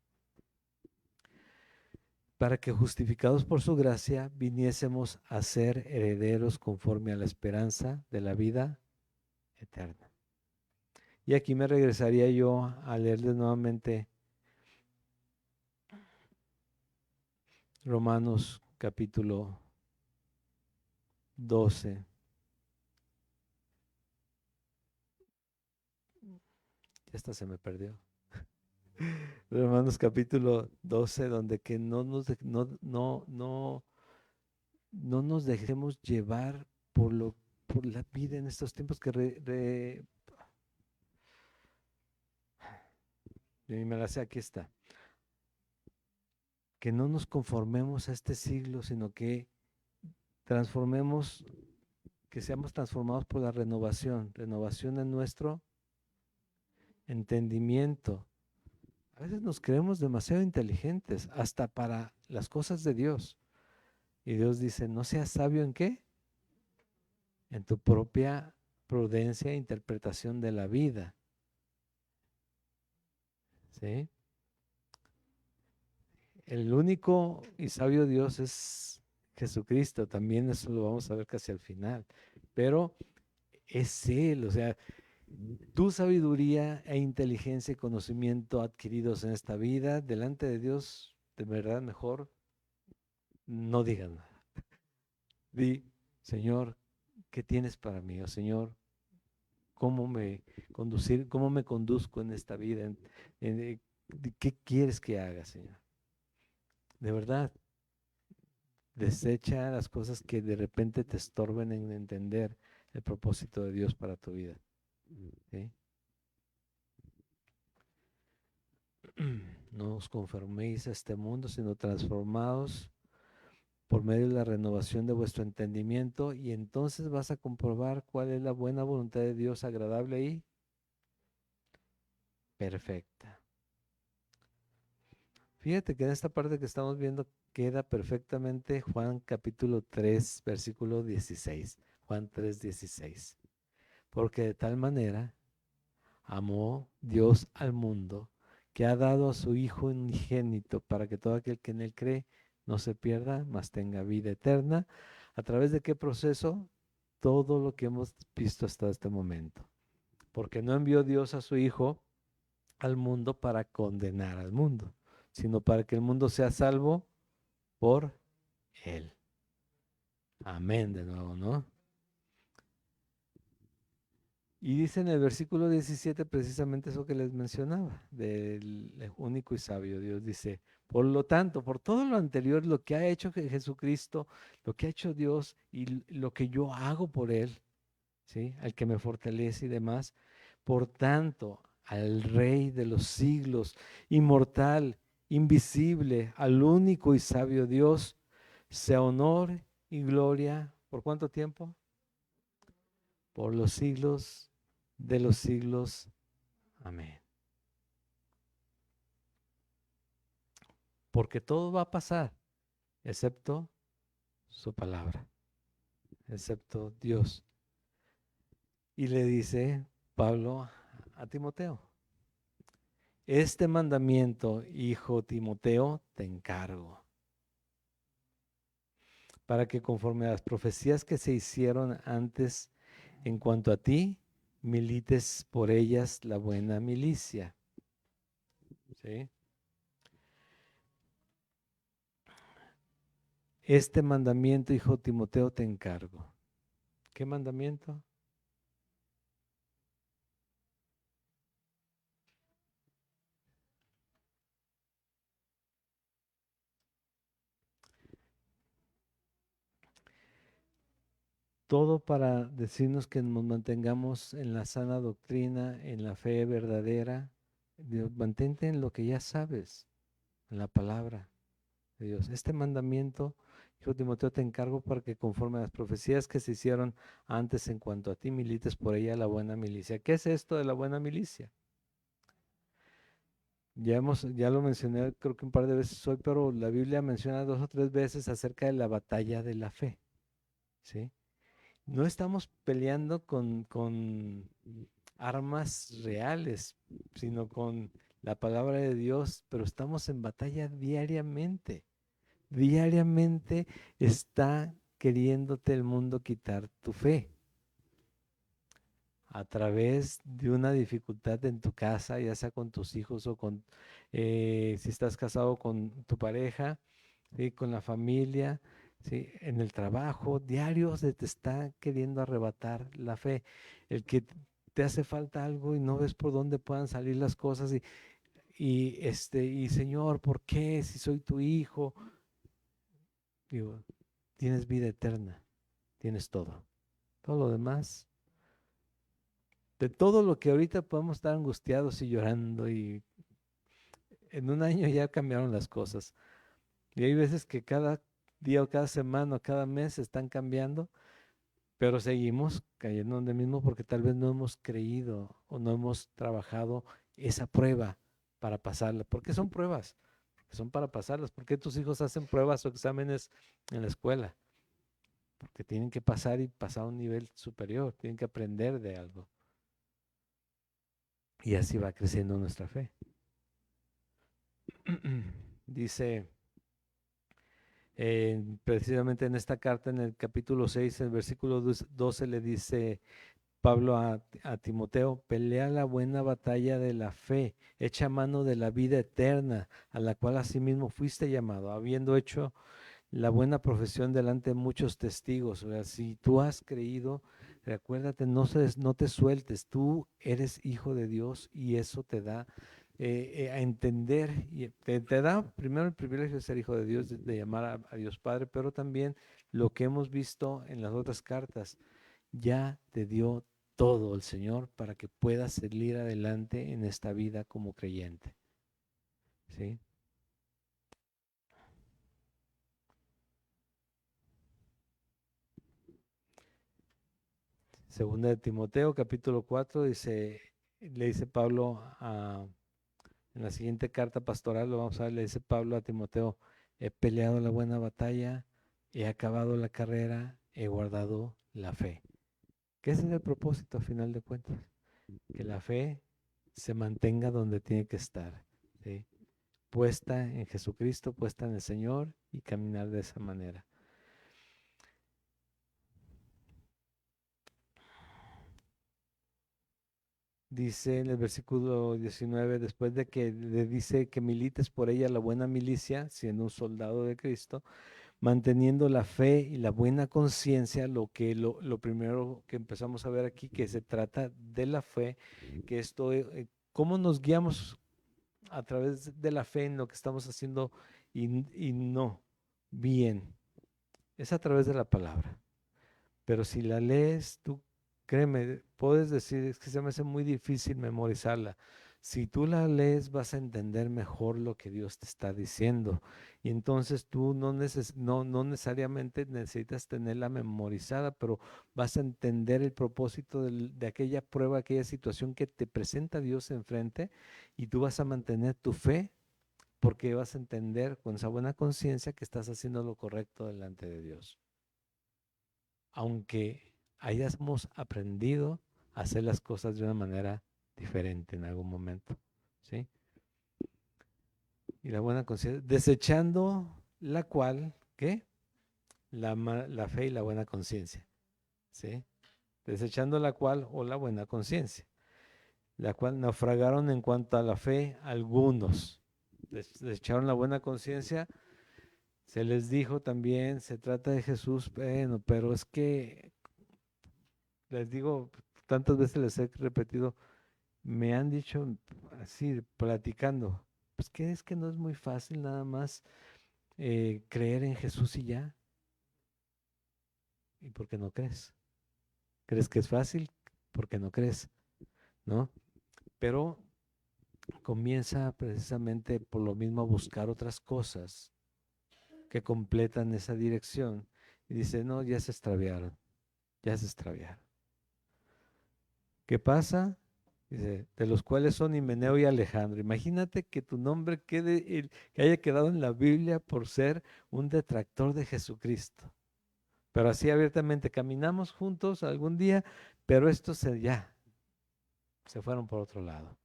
Para que justificados por su gracia viniésemos a ser herederos conforme a la esperanza de la vida eterna. Y aquí me regresaría yo a leerles nuevamente Romanos capítulo 12. Esta se me perdió. Romanos capítulo 12, donde que no nos dejemos llevar por la vida en estos tiempos ni me la sé, aquí está. Que no nos conformemos a este siglo, sino que transformemos, que seamos transformados por la renovación en nuestro entendimiento. A veces nos creemos demasiado inteligentes, hasta para las cosas de Dios. Y Dios dice, no seas sabio en qué, en tu propia prudencia e interpretación de la vida. ¿Sí? El único y sabio Dios es Jesucristo, también eso lo vamos a ver casi al final, pero es Él, o sea, tu sabiduría e inteligencia y conocimiento adquiridos en esta vida, delante de Dios, de verdad mejor no digan nada. Di, Señor, ¿qué tienes para mí? O Señor, cómo me conduzco en esta vida, ¿qué quieres que haga, Señor? De verdad, desecha las cosas que de repente te estorben en entender el propósito de Dios para tu vida. ¿Sí? No os conforméis a este mundo, sino transformados por medio de la renovación de vuestro entendimiento, y entonces vas a comprobar cuál es la buena voluntad de Dios, agradable y perfecta. Fíjate que en esta parte que estamos viendo queda perfectamente Juan capítulo 3, versículo 16. Juan 3, 16. Porque de tal manera amó Dios al mundo, que ha dado a su Hijo unigénito, para que todo aquel que en él cree no se pierda, mas tenga vida eterna. ¿A través de qué proceso? Todo lo que hemos visto hasta este momento. Porque no envió Dios a su Hijo al mundo para condenar al mundo, sino para que el mundo sea salvo por él. Amén de nuevo, ¿no? Y dice en el versículo 17 precisamente eso que les mencionaba, del único y sabio Dios. Dice, por lo tanto, por todo lo anterior, lo que ha hecho Jesucristo, lo que ha hecho Dios y lo que yo hago por Él, ¿sí? Al que me fortalece y demás, por tanto, al Rey de los siglos, inmortal, invisible, al único y sabio Dios, sea honor y gloria, ¿por cuánto tiempo? Por los siglos de los siglos. Amén. Porque todo va a pasar, excepto su palabra, excepto Dios. Y le dice Pablo a Timoteo, este mandamiento, hijo Timoteo, te encargo, para que conforme a las profecías que se hicieron antes en cuanto a ti, milites por ellas la buena milicia. ¿Sí? Este mandamiento, hijo Timoteo, te encargo. ¿Qué mandamiento? Todo para decirnos que nos mantengamos en la sana doctrina, en la fe verdadera. Dios, mantente en lo que ya sabes. en la palabra de Dios. Este mandamiento, hijo Timoteo, te encargo para que conforme a las profecías que se hicieron antes en cuanto a ti milites por ella la buena milicia. ¿Qué es esto de la buena milicia? Ya lo mencioné creo que un par de veces hoy, pero la Biblia menciona 2 o 3 veces acerca de la batalla de la fe, ¿sí? No estamos peleando con armas reales, sino con la palabra de Dios, pero estamos en batalla diariamente. Diariamente está queriéndote el mundo quitar tu fe a través de una dificultad en tu casa, ya sea con tus hijos o con, si estás casado con tu pareja, ¿sí? Con la familia, ¿sí? En el trabajo, diario se te está queriendo arrebatar la fe. El que te hace falta algo y no ves por dónde puedan salir las cosas y Señor, ¿por qué? Si soy tu hijo, digo, tienes vida eterna, tienes todo. Todo lo demás, de todo lo que ahorita podemos estar angustiados y llorando y en un año ya cambiaron las cosas. Y hay veces que cada día o cada semana o cada mes están cambiando, pero seguimos cayendo donde mismo porque tal vez no hemos creído o no hemos trabajado esa prueba para pasarla. ¿Por qué son pruebas? Porque son para pasarlas. ¿Por qué tus hijos hacen pruebas o exámenes en la escuela? Porque tienen que pasar y pasar a un nivel superior, tienen que aprender de algo. Y así va creciendo nuestra fe. Dice precisamente en esta carta, en el capítulo 6, el versículo 12, le dice Pablo a Timoteo: pelea la buena batalla de la fe, echa mano de la vida eterna, a la cual asimismo fuiste llamado, habiendo hecho la buena profesión delante de muchos testigos. O sea, si tú has creído, recuérdate, no te sueltes, tú eres hijo de Dios y eso te da a entender, y te da primero el privilegio de ser hijo de Dios, de llamar a Dios Padre, pero también lo que hemos visto en las otras cartas, ya te dio todo el Señor para que puedas salir adelante en esta vida como creyente. ¿Sí? Segunda de Timoteo, capítulo 4, le dice Pablo en la siguiente carta pastoral, lo vamos a ver, le dice Pablo a Timoteo: he peleado la buena batalla, he acabado la carrera, he guardado la fe. ¿Qué es el propósito a final de cuentas? Que la fe se mantenga donde tiene que estar, ¿sí? Puesta en Jesucristo, puesta en el Señor y caminar de esa manera. Dice en el versículo 19, después de que le dice que milites por ella la buena milicia, siendo un soldado de Cristo, manteniendo la fe y la buena conciencia, lo primero que empezamos a ver aquí, que se trata de la fe, que esto, cómo nos guiamos a través de la fe en lo que estamos haciendo y no bien, es a través de la palabra. Pero si la lees, tú créeme, puedes decir, es que se me hace muy difícil memorizarla. Si tú la lees, vas a entender mejor lo que Dios te está diciendo. Y entonces tú no necesariamente necesitas tenerla memorizada, pero vas a entender el propósito de aquella prueba, aquella situación que te presenta Dios enfrente, y tú vas a mantener tu fe porque vas a entender con esa buena conciencia que estás haciendo lo correcto delante de Dios, aunque hayamos aprendido a hacer las cosas de una manera diferente en algún momento, ¿sí? Y la buena conciencia, desechando la cual, ¿qué? La fe y la buena conciencia, ¿sí? Desechando la cual, o la buena conciencia, la cual naufragaron en cuanto a la fe algunos. Desecharon la buena conciencia, se les dijo también, se trata de Jesús, bueno, pero es que, les digo, tantas veces les he repetido, me han dicho así, platicando, pues que es que no es muy fácil nada más creer en Jesús y ya. ¿Y por qué no crees? ¿Crees que es fácil? ¿Por qué no crees? ¿No? Pero comienza precisamente por lo mismo a buscar otras cosas que completan esa dirección. Y dice, no, ya se extraviaron, ya se extraviaron. ¿Qué pasa? Dice, de los cuales son Himeneo y Alejandro. Imagínate que tu nombre que haya quedado en la Biblia por ser un detractor de Jesucristo. Pero así abiertamente, caminamos juntos algún día, pero estos se fueron por otro lado.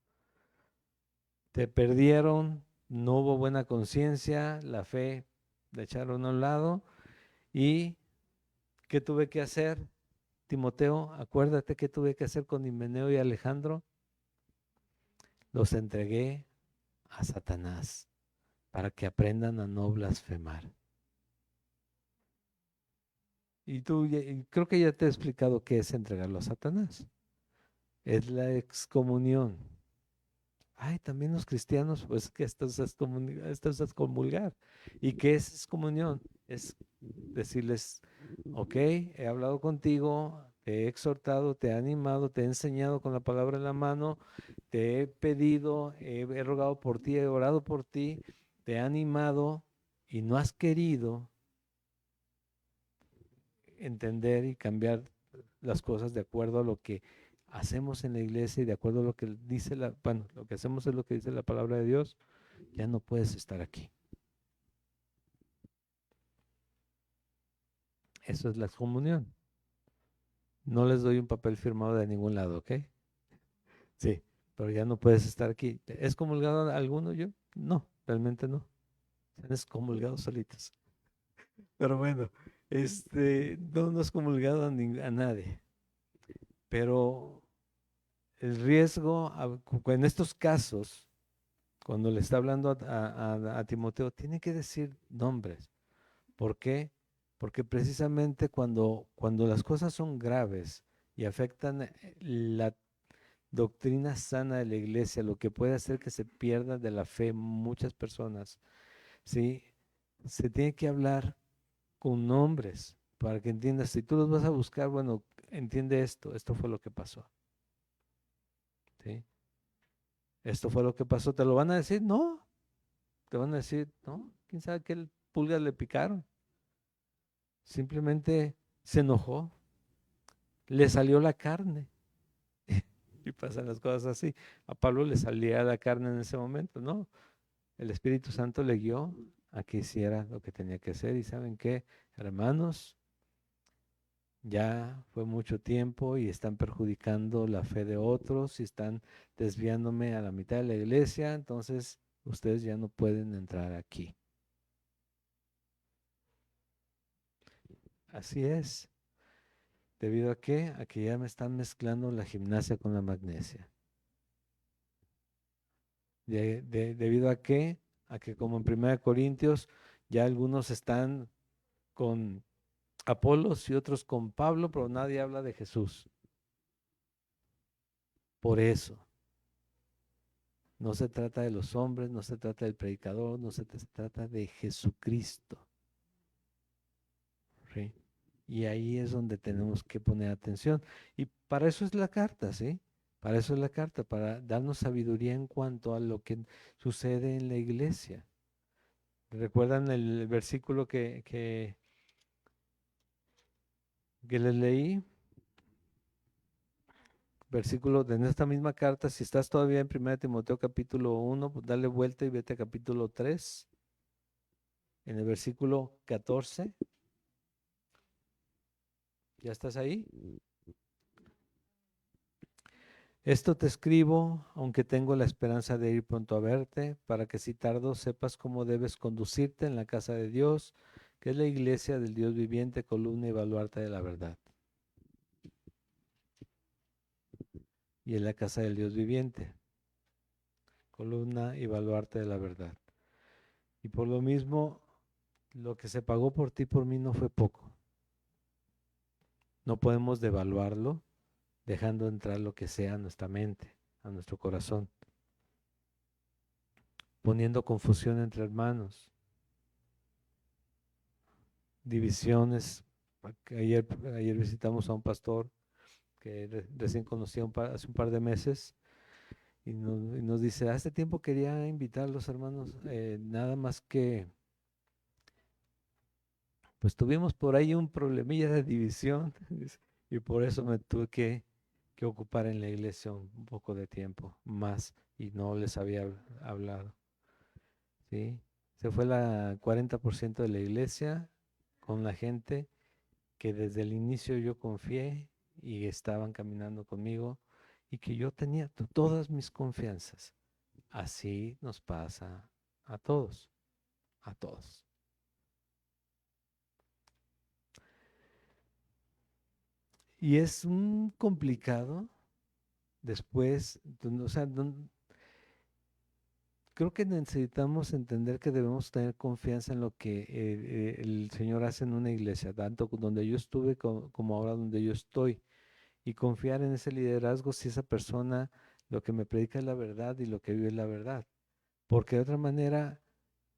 Te perdieron, no hubo buena conciencia, la fe la echaron a un lado. ¿Y qué tuve que hacer? Timoteo, acuérdate qué tuve que hacer con Himeneo y Alejandro. Los entregué a Satanás para que aprendan a no blasfemar. Y creo que ya te he explicado qué es entregarlo a Satanás. Es la excomunión. Ay, también los cristianos, pues que esto es excomulgar. ¿Y qué es excomunión? Es decirles, ok, he hablado contigo, te he exhortado, te he animado, te he enseñado con la palabra en la mano, te he pedido, he rogado por ti, he orado por ti, te he animado y no has querido entender y cambiar las cosas de acuerdo a lo que hacemos en la iglesia y de acuerdo a lo que dice bueno, lo que hacemos es lo que dice la palabra de Dios, ya no puedes estar aquí. Eso es la excomunión. No les doy un papel firmado de ningún lado, ¿ok? Sí, pero ya no puedes estar aquí. ¿Es comulgado alguno yo? No, realmente no. Se han excomulgado solitos. Pero bueno, no es comulgado a nadie. Pero el riesgo en estos casos, cuando le está hablando a Timoteo, tiene que decir nombres. ¿Por qué? Porque precisamente cuando las cosas son graves y afectan la doctrina sana de la iglesia, lo que puede hacer que se pierda de la fe muchas personas, ¿sí? Se tiene que hablar con nombres para que entiendas. Si tú los vas a buscar, bueno, entiende esto fue lo que pasó, ¿sí? Esto fue lo que pasó. ¿Te lo van a decir? No. Te van a decir, no, quién sabe qué pulgas le picaron. Simplemente se enojó, le salió la carne. Y pasan las cosas así. A Pablo le salía la carne en ese momento, ¿no? El Espíritu Santo le guió a que hiciera lo que tenía que hacer. Y ¿saben qué, hermanos? Ya fue mucho tiempo y están perjudicando la fe de otros y están desviándome a la mitad de la iglesia, entonces ustedes ya no pueden entrar aquí. Así es. ¿Debido a qué? A que ya me están mezclando la gimnasia con la magnesia. ¿Debido a qué? A que como en 1 Corintios ya algunos están con Apolos y otros con Pablo, pero nadie habla de Jesús. Por eso. No se trata de los hombres, no se trata del predicador, no se trata de Jesucristo. ¿Sí? Y ahí es donde tenemos que poner atención. Y para eso es la carta, ¿sí? Para eso es la carta, para darnos sabiduría en cuanto a lo que sucede en la iglesia. ¿Recuerdan el versículo que les leí? Versículo de esta misma carta, si estás todavía en 1 Timoteo capítulo 1, pues dale vuelta y vete a capítulo 3, en el versículo 14. ¿Ya estás ahí? Esto te escribo, aunque tengo la esperanza de ir pronto a verte, para que si tardo sepas cómo debes conducirte en la casa de Dios, que es la iglesia del Dios viviente, columna y baluarte de la verdad. Y es la casa del Dios viviente, columna y baluarte de la verdad. Y por lo mismo, lo que se pagó por ti y por mí no fue poco. No podemos devaluarlo dejando entrar lo que sea a nuestra mente, a nuestro corazón, poniendo confusión entre hermanos, divisiones. Ayer visitamos a un pastor que recién conocí hace un par de meses y nos dice, hace tiempo quería invitar a los hermanos, nada más que, pues tuvimos por ahí un problemilla de división dice, y por eso me tuve que ocupar en la iglesia un poco de tiempo más y no les había hablado, ¿sí? Se fue la 40% de la iglesia con la gente que desde el inicio yo confié y estaban caminando conmigo y que yo tenía todas mis confianzas. Así nos pasa a todos, a todos. Y es un complicado después, o sea, creo que necesitamos entender que debemos tener confianza en lo que el Señor hace en una iglesia, tanto donde yo estuve como ahora donde yo estoy, y confiar en ese liderazgo si esa persona lo que me predica es la verdad y lo que vive es la verdad. Porque de otra manera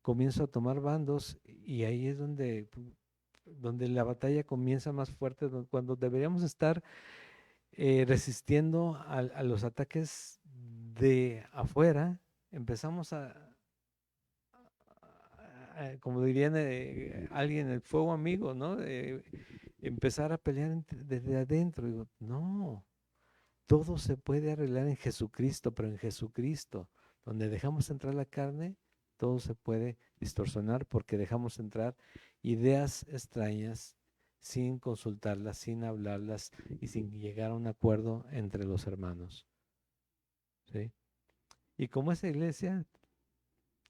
comienzo a tomar bandos y ahí es donde la batalla comienza más fuerte, cuando deberíamos estar resistiendo a los ataques de afuera, empezamos como dirían alguien, el fuego amigo, ¿no? Empezar a pelear desde adentro. Digo, no, todo se puede arreglar en Jesucristo, pero en Jesucristo, donde dejamos entrar la carne, todo se puede distorsionar porque dejamos entrar ideas extrañas sin consultarlas, sin hablarlas y sin llegar a un acuerdo entre los hermanos. ¿Sí? Y como esa iglesia,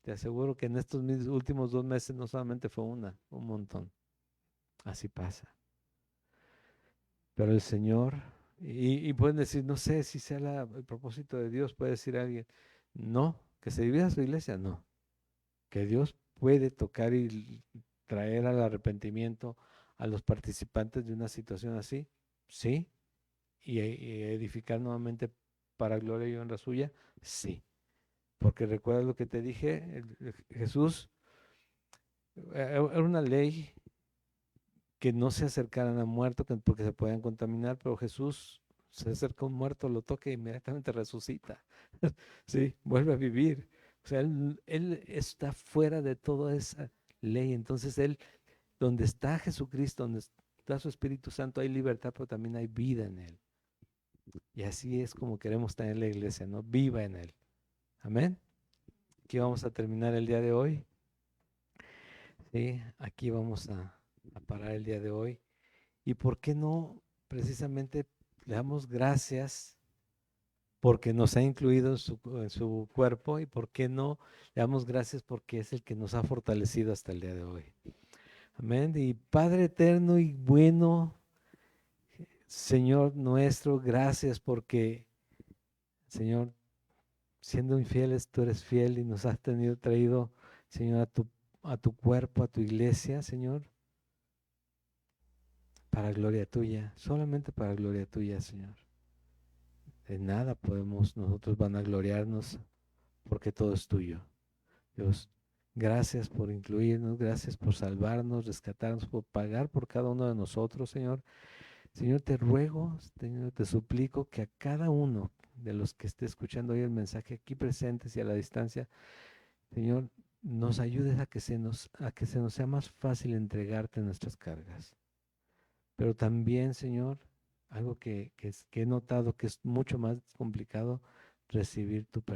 te aseguro que en estos últimos 2 meses no solamente fue una, un montón. Así pasa. Pero el Señor, y pueden decir, no sé si sea el propósito de Dios, puede decir alguien, no, que se divida su iglesia, no. Que Dios puede tocar y traer al arrepentimiento a los participantes de una situación así, sí, y edificar nuevamente para gloria y honra suya, sí. Porque recuerda lo que te dije, Jesús, era una ley que no se acercaran a muerto porque se podían contaminar, pero Jesús se acerca a un muerto, lo toca e inmediatamente resucita, sí, vuelve a vivir. O sea, él está fuera de toda esa ley, entonces él, donde está Jesucristo, donde está su Espíritu Santo, hay libertad, pero también hay vida en él. Y así es como queremos tener la iglesia, ¿no? Viva en él. Amén. Aquí vamos a terminar el día de hoy. Sí, aquí vamos a parar el día de hoy. ¿Y por qué no precisamente le damos gracias porque nos ha incluido en su cuerpo? ¿Y por qué no le damos gracias porque es el que nos ha fortalecido hasta el día de hoy? Amén. Y Padre eterno y bueno, Señor nuestro, gracias porque, Señor, siendo infieles, tú eres fiel y nos has traído, Señor, a tu cuerpo, a tu iglesia, Señor, para gloria tuya, solamente para gloria tuya, Señor. De nada podemos nosotros vanagloriarnos porque todo es tuyo. Dios, gracias por incluirnos, gracias por salvarnos, rescatarnos, por pagar por cada uno de nosotros, Señor. Señor, te ruego, Señor, te suplico que a cada uno de los que esté escuchando hoy el mensaje aquí presentes y a la distancia, Señor, nos ayudes a que se nos sea más fácil entregarte nuestras cargas. Pero también, Señor, algo que he notado que es mucho más complicado, recibir tu perdón.